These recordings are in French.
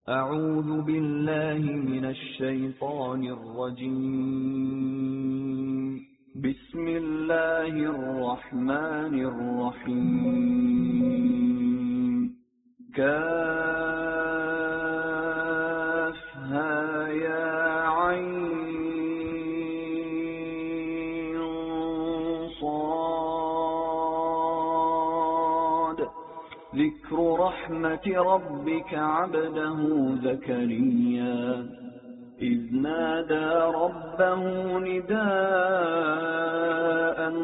أعوذ بالله من الشيطان الرجيم بسم الله الرحمن الرحيم كافها يا عين صاد ذكر رحمة ربك عبده زكريا إذ نادى ربه نداء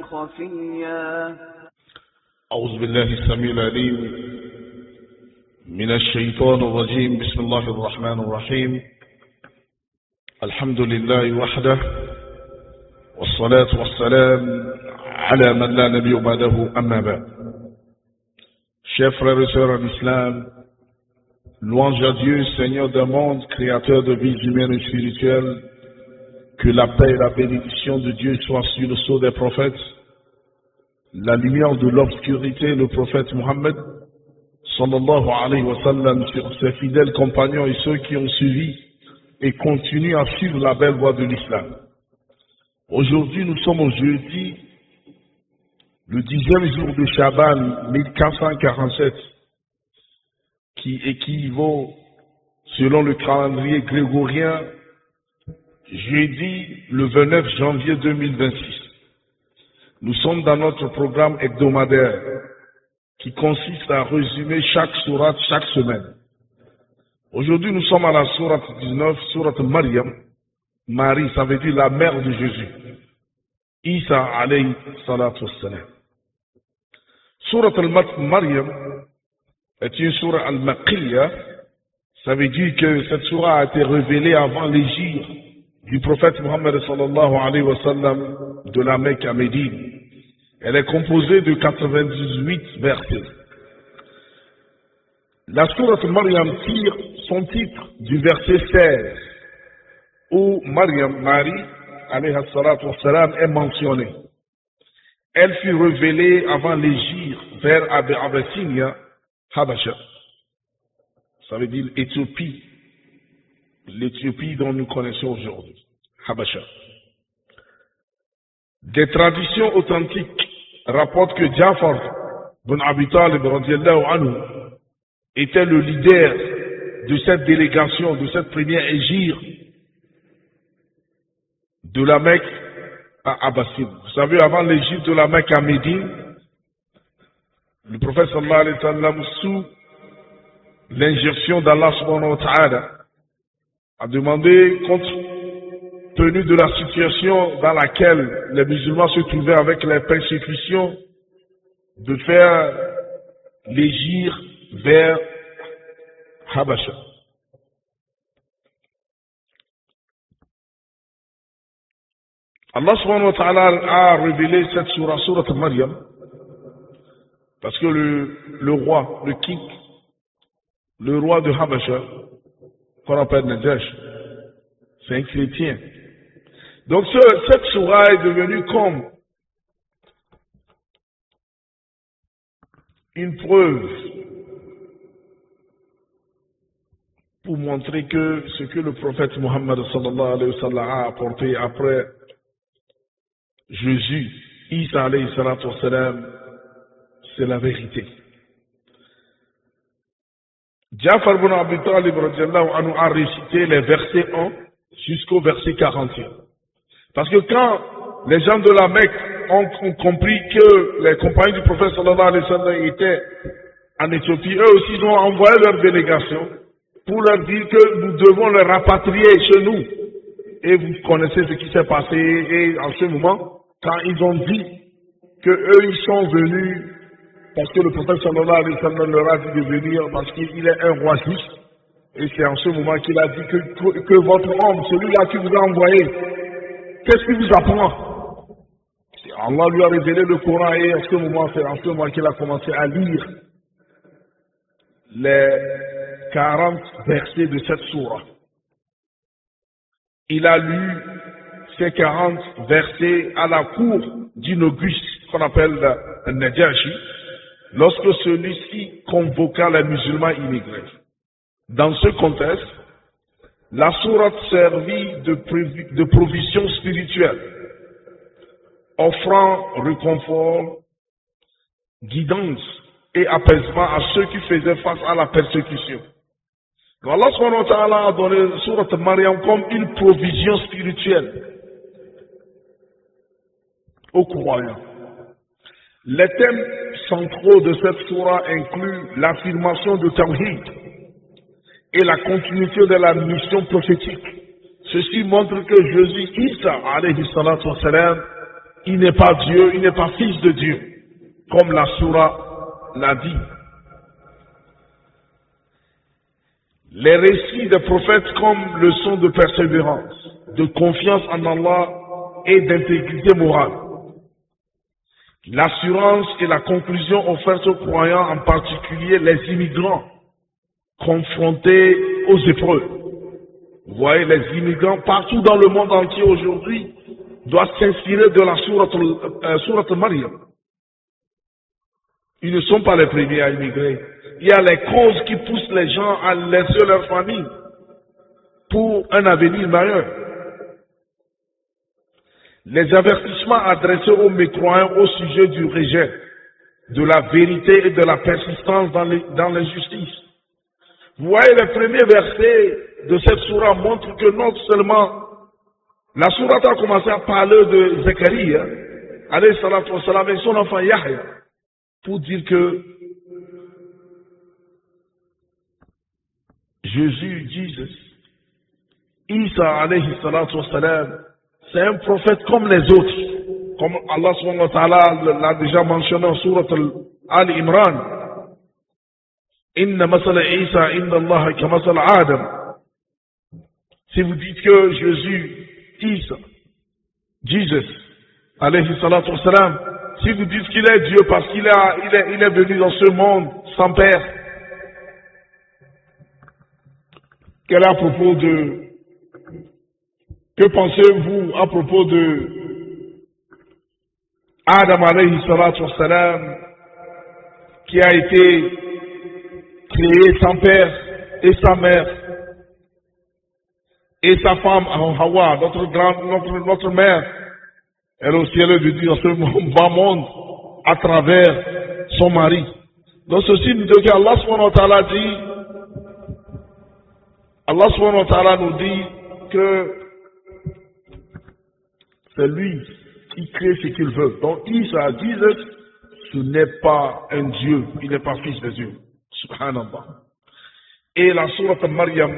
خفيا أعوذ بالله السميع العليم من الشيطان الرجيم بسم الله الرحمن الرحيم الحمد لله وحده والصلاة والسلام على من لا نبي بعده أما بعد. Chers frères et sœurs en islam, louange à Dieu, Seigneur des mondes, créateur de vies humaines et spirituelles, que la paix et la bénédiction de Dieu soient sur le sceau des prophètes, la lumière de l'obscurité, le prophète Mohammed, sallallahu alayhi wa sallam, sur ses fidèles compagnons et ceux qui ont suivi et continuent à suivre la belle voie de l'islam. Aujourd'hui, nous sommes au jeudi, le 10e jour de Shaban 1447, qui équivaut, selon le calendrier grégorien, jeudi le 29 janvier 2026. Nous sommes dans notre programme hebdomadaire qui consiste à résumer chaque sourate chaque semaine. Aujourd'hui, nous sommes à la sourate 19, sourate Maryam. Marie, ça veut dire la mère de Jésus. Isa alayhi salatu wassalam. Sourate al-Maryam est une sourate al-Maqiyya. Ça veut dire que cette sourate a été révélée avant l'hégire du prophète Mohammed sallallahu alayhi wa sallam de la Mecque à Médine. Elle est composée de 98 versets. La sourate Maryam tire son titre du verset 16, où Maryam, Marie, alayhi salatu wassalam, est mentionnée. Elle fut révélée avant l'hégire vers Abyssinia, Habasha. Ça veut dire Éthiopie, l'Éthiopie dont nous connaissons aujourd'hui, Habasha. Des traditions authentiques rapportent que Ja'far ibn Abi Talib radiyallahu anhu était le leader de cette délégation, de cette première hégire de la Mecque à Abyssinie. Vous savez, avant l'hégire de la Mecque à Médine, le prophète sallallahu alayhi wa sallam, sous l'injonction d'Allah subhanahu wa ta'ala, a demandé, compte tenu de la situation dans laquelle les musulmans se trouvaient avec les persécutions, de faire l'hégire vers Habasha. Allah subhanahu wa ta'ala a révélé cette sourate Maryam, parce que le roi, le king, le roi de Habasha, qu'on appelle Najash, c'est un chrétien. Donc cette sourate est devenue comme une preuve pour montrer que ce que le prophète Mohammed sallallahu alayhi wa sallam a apporté après Jésus, Isa alayhi salatu wa salam, c'est la vérité. Ja'far ibn Abi Talib radiyallahu anhu a récité les versets 1 jusqu'au verset 41. Parce que quand les gens de la Mecque ont compris que les compagnons du prophète sallallahu alayhi wa sallam étaient en Éthiopie, eux aussi ils ont envoyé leur délégation pour leur dire que nous devons les rapatrier chez nous. Et vous connaissez ce qui s'est passé, et en ce moment, quand ils ont dit que eux ils sont venus parce que le prophète sallallahu alayhi wa sallam leur a dit de venir parce qu'il est un roi juste, et c'est en ce moment qu'il a dit que votre homme, celui-là qui vous a envoyé, qu'est-ce qui vous apprend? Allah lui a révélé le Coran, et c'est en ce moment qu'il a commencé à lire les 40 versets de cette sourate. Il a lu ces 40 versets à la cour d'une Auguste qu'on appelle Najashi, lorsque celui-ci convoqua les musulmans immigrés. Dans ce contexte, la sourate servit de provision spirituelle, offrant réconfort, guidance et apaisement à ceux qui faisaient face à la persécution. Donc Allah subhanahu wa ta'ala a donné sourate Maryam comme une provision spirituelle aux croyants. Les thèmes centraux de cette sourate incluent l'affirmation de Tawhid et la continuité de la mission prophétique. Ceci montre que Jésus, Isa, alayhi salatu wa salam, il n'est pas Dieu, il n'est pas fils de Dieu, comme la sourate l'a dit. Les récits des prophètes comme leçon de persévérance, de confiance en Allah et d'intégrité morale. L'assurance et la conclusion offertes aux croyants, en particulier les immigrants confrontés aux épreuves. Vous voyez, les immigrants partout dans le monde entier aujourd'hui doivent s'inspirer de la sourate Maryam. Ils ne sont pas les premiers à immigrer. Il y a les causes qui poussent les gens à laisser leur famille pour un avenir meilleur. Les avertissements adressés aux mécroyants au sujet du rejet, de la vérité et de la persistance dans l'injustice. Vous voyez, les premiers versets de cette sourate montrent que non seulement la sourate a commencé à parler de Zacharie, alayhi salatu wa salam, et son enfant Yahya, pour dire que Jésus, Jesus, Isa alayhi salatu wa salam, c'est un prophète comme les autres, comme Allah subhanahu wa ta'ala l'a déjà mentionné en sourate Al-Imran. Inna masala Isa inna Allah ka masala Adam. Si vous dites que Jésus, Isa, Jesus, alayhi salatu wa salam, si vous dites qu'il est Dieu parce qu'il est venu dans ce monde sans père, quel est à propos de... Que pensez-vous à propos de Adam alayhi salatu wa salam, qui a été créé sans père et sa mère, et sa femme Hawa, notre mère, elle aussi elle est venue dans ce bas monde à travers son mari. Donc ceci nous dit qu'Allah subhanahu wa ta'ala dit, Allah subhanahu wa ta'ala nous dit que c'est lui qui crée ce qu'il veut. Donc Isa, Jesus, ce n'est pas un Dieu, il n'est pas fils de Dieu. Subhanallah. Et la sourate Maryam,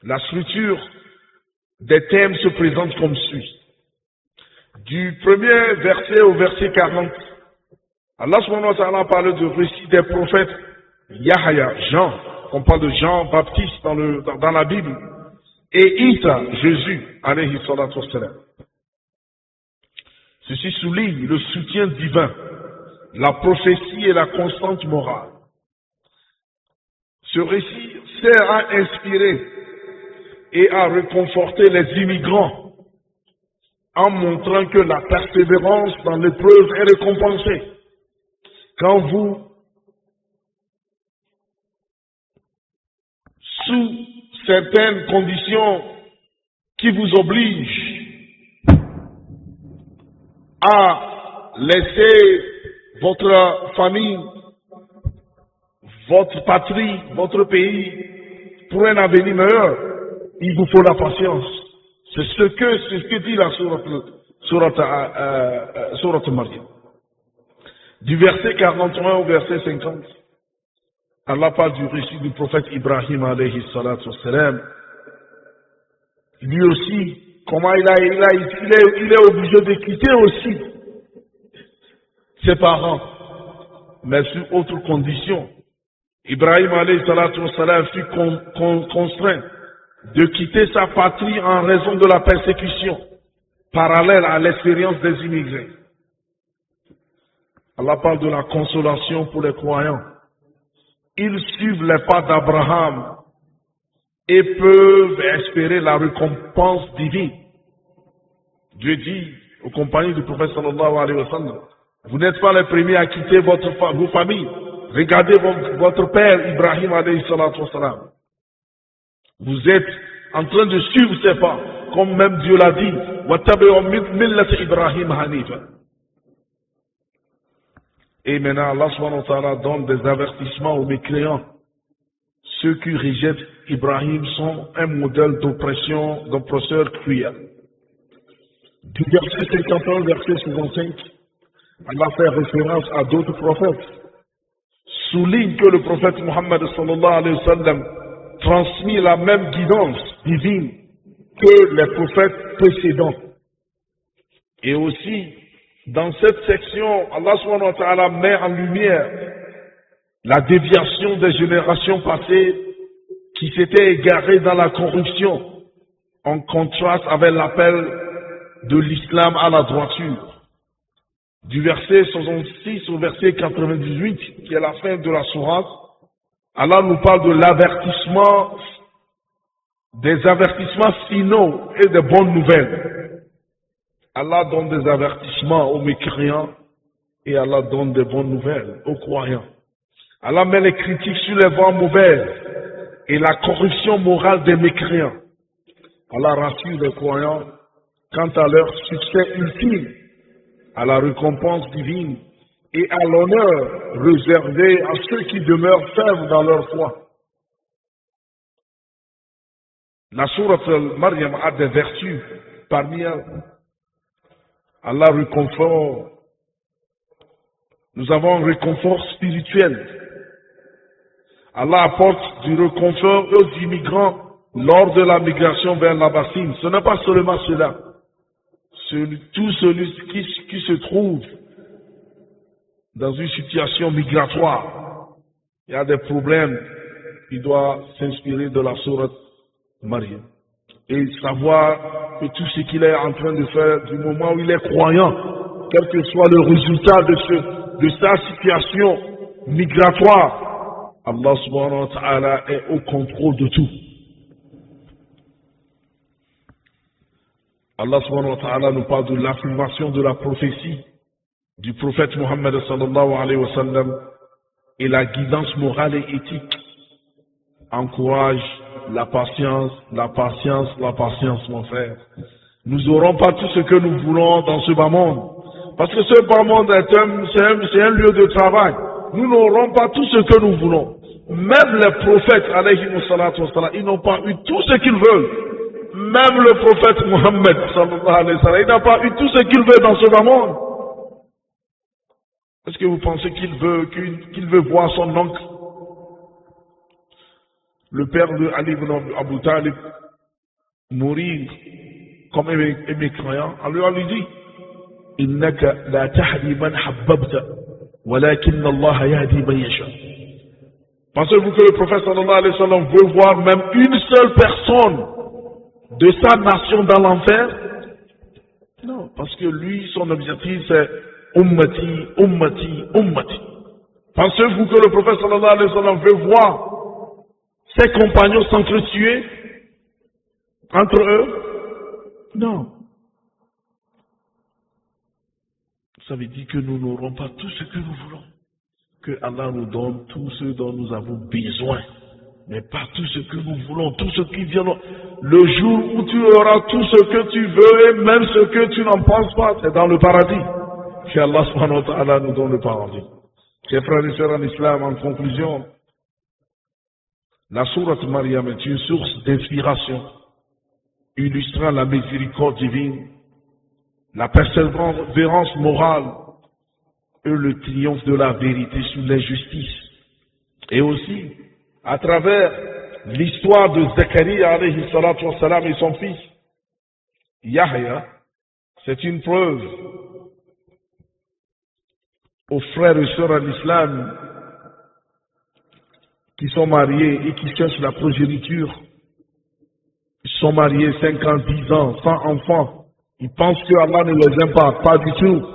la structure des thèmes se présente comme suit. Du premier verset au verset 40, Allah subhanahu wa ta'ala parle du récit des prophètes Yahya, Jean, on parle de Jean Baptiste dans la Bible, et Isa, Jésus, alayhi salatu wassalam. Ceci souligne le soutien divin, la prophétie et la constante morale. Ce récit sert à inspirer et à réconforter les immigrants en montrant que la persévérance dans l'épreuve est récompensée. Quand vous, sous certaines conditions qui vous obligent à laisser votre famille, votre patrie, votre pays pour un avenir meilleur, il vous faut la patience. C'est ce que dit la sourate Maryam. Du verset 41 au verset 50, Allah parle du récit du prophète Ibrahim alayhi salatu wassalam. Lui aussi, comment il est obligé de quitter aussi ses parents, mais sur autre condition. Ibrahim alayhi salatu wassalam fut contraint de quitter sa patrie en raison de la persécution, parallèle à l'expérience des immigrés. Allah parle de la consolation pour les croyants. Ils suivent les pas d'Abraham et peuvent espérer la récompense divine. Dieu dit aux compagnons du prophète sallallahu alayhi wa sallam, vous n'êtes pas les premiers à quitter vos familles. Regardez votre père Ibrahim alayhi salatu wassalam. Vous êtes en train de suivre ses pas, comme même Dieu l'a dit. Et maintenant, Allah subhanahu wa ta'ala donne des avertissements aux mécréants. Ceux qui rejettent Ibrahim sont un modèle d'oppression, d'oppresseur cruel. Du verset 51 au verset 65, Allah fait référence à d'autres prophètes. Souligne que le prophète Muhammad sallallahu alayhi wa sallam transmet la même guidance divine que les prophètes précédents. Et aussi, dans cette section, Allah subhanahu wa ta'ala met en lumière la déviation des générations passées qui s'étaient égarées dans la corruption, en contraste avec l'appel de l'islam à la droiture. Du verset 66 au verset 98, qui est la fin de la sourate, Allah nous parle de l'avertissement, des avertissements finaux et des bonnes nouvelles. Allah donne des avertissements aux mécréants et Allah donne des bonnes nouvelles aux croyants. Allah met les critiques sur les voies mauvaises et la corruption morale des mécréants. Allah rassure les croyants quant à leur succès ultime, à la récompense divine et à l'honneur réservé à ceux qui demeurent fermes dans leur foi. La sourate Al-Maryam a des vertus, parmi elles Allah réconfort. Nous avons un réconfort spirituel. Allah apporte du réconfort aux immigrants lors de la migration vers l'Abyssinie. Ce n'est pas seulement cela. Tout celui qui se trouve dans une situation migratoire, il y a des problèmes, il doit s'inspirer de la sourate Maryam et savoir que tout ce qu'il est en train de faire du moment où il est croyant, quel que soit le résultat de sa situation migratoire, Allah subhanahu wa ta'ala est au contrôle de tout. Allah subhanahu wa ta'ala nous parle de l'affirmation de la prophétie du prophète Muhammad sallallahu alayhi wa sallam et la guidance morale et éthique encourage la patience, la patience, la patience, mon frère. Nous n'aurons pas tout ce que nous voulons dans ce bas monde. Parce que ce bas monde c'est un lieu de travail. Nous n'aurons pas tout ce que nous voulons. Même les prophètes, alayhi salatu wa sallam, ils n'ont pas eu tout ce qu'ils veulent. Même le prophète Mohammed, sallallahu alayhi wa sallam, il n'a pas eu tout ce qu'il veut dans ce bas monde. Est-ce que vous pensez qu'il veut voir son oncle, le père de Ali ibn Abu Talib, mourir comme un mécréant? Alors on lui dit, Innaka la tahdi man habbabta, walakin Allah yahdi man yasha. Pensez-vous que le prophète sallallahu alayhi wa sallam veut voir même une seule personne de sa nation dans l'enfer? Non, parce que lui, son objectif c'est Ummati, Ummati, Ummati. Pensez-vous que le prophète sallallahu alayhi wa sallam veut voir ses compagnons s'entretuer entre eux? Non. Ça veut dire que nous n'aurons pas tout ce que nous voulons. Que Allah nous donne tout ce dont nous avons besoin. Mais pas tout ce que nous voulons, tout ce qui vient. Le jour où tu auras tout ce que tu veux et même ce que tu n'en penses pas, c'est dans le paradis. Que Allah subhanahu wa ta'ala nous donne le paradis. Chers frères et sœurs en islam, en conclusion, la sourate Maryam est une source d'inspiration, illustrant la miséricorde divine, la persévérance morale et le triomphe de la vérité sur l'injustice. Et aussi, à travers l'histoire de Zacharia alayhi salatu wa salam et son fils Yahya, c'est une preuve aux frères et sœurs en islam qui sont mariés et qui cherchent la progéniture. Ils sont mariés 5 ans, 10 ans, sans enfants. Ils pensent que Allah ne les aime pas du tout.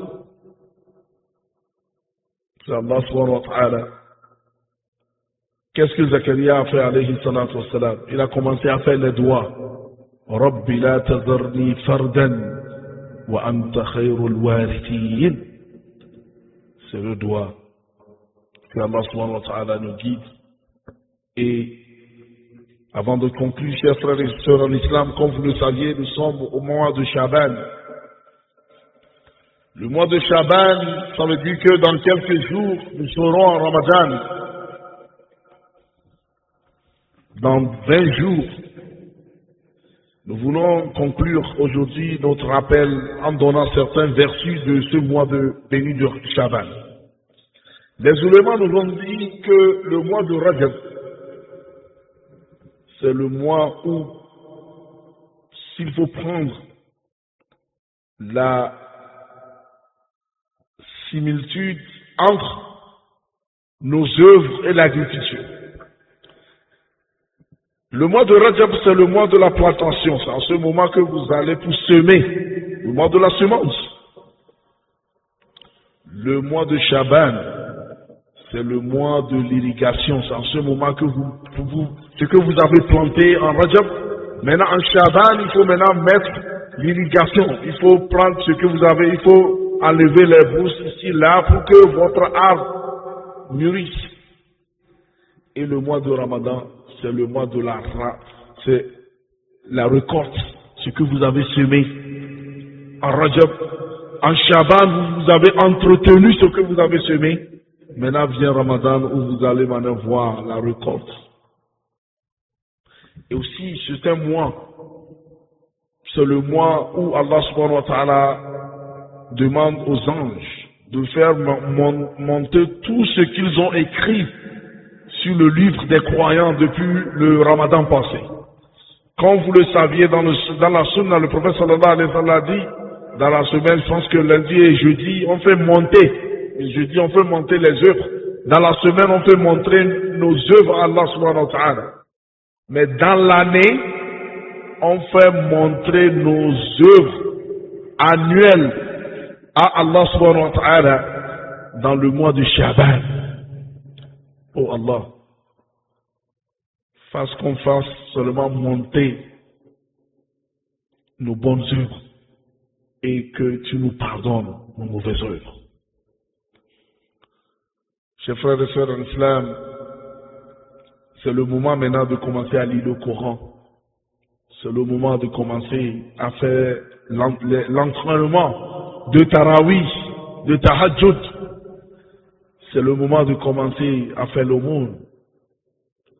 C'est Allah subhanahu wa ta'ala. Qu'est-ce que Zacharia a fait alayhi salatu wa salam? Il a commencé à faire les doigts. Rabbi la tazarni fardan wa anta khayrul warithin. C'est le doigt. Que Allah subhanahu wa ta'ala nous guide. Et avant de conclure, chers frères et sœurs en islam, comme vous le saviez, nous sommes au mois de Shaban. Le mois de Shaban, ça veut dire que dans quelques jours, nous serons en Ramadan. Dans 20 jours, nous voulons conclure aujourd'hui notre rappel en donnant certains vertus de ce mois béni de Shaban. Les ulémas nous ont dit que le mois de Rajab, c'est le mois où, s'il faut prendre la similitude entre nos œuvres et l'agriculture. Le mois de Rajab, c'est le mois de la plantation. C'est en ce moment que vous allez pour semer, le mois de la semence. Le mois de Shaban, c'est le mois de l'irrigation. C'est en ce moment que ce que vous avez planté en Rajab, maintenant en Shaban, il faut maintenant mettre l'irrigation. Il faut prendre ce que vous avez, il faut enlever les brousses ici, là, pour que votre arbre mûrisse. Et le mois de Ramadan, c'est le mois de c'est la récolte, ce que vous avez semé en Rajab. En Shaban, vous avez entretenu ce que vous avez semé. Maintenant vient Ramadan où vous allez maintenant voir la récolte. Et aussi, c'est un mois, c'est le mois où Allah subhanahu wa ta'ala demande aux anges de faire monter tout ce qu'ils ont écrit sur le livre des croyants depuis le Ramadan passé. Comme vous le saviez, dans la sunna, le prophète sallallahu alayhi wa sallam a dit, dans la semaine, je pense que lundi et jeudi, on fait monter. Et jeudi, on fait monter les œuvres. Dans la semaine, on fait montrer nos œuvres à Allah subhanahu wa ta'ala. Mais dans l'année, on fait montrer nos œuvres annuelles à Allah subhanahu wa ta'ala dans le mois de Shaban. Oh Allah, fasse qu'on fasse seulement monter nos bonnes œuvres et que tu nous pardonnes nos mauvaises œuvres. Chers frères et sœurs en islam, c'est le moment maintenant de commencer à lire le Coran. C'est le moment de commencer à faire l'entraînement de Tarawih, de Tahajjud. C'est le moment de commencer à faire l'aumône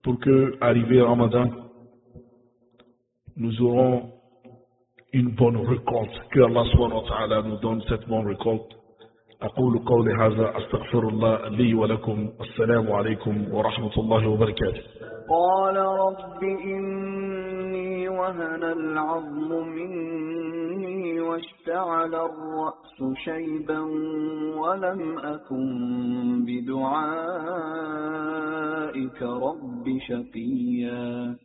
pour que, arrivé Ramadan, nous aurons une bonne récolte. Que Allah subhanahu wa ta'ala nous donne cette bonne récolte. أقول قولي هذا أستغفر الله لي ولكم السلام عليكم ورحمة الله وبركاته. قال رب إني وهن العظم مني واشتعل الرأس شيبا ولم أكن بدعائك رب شقيا.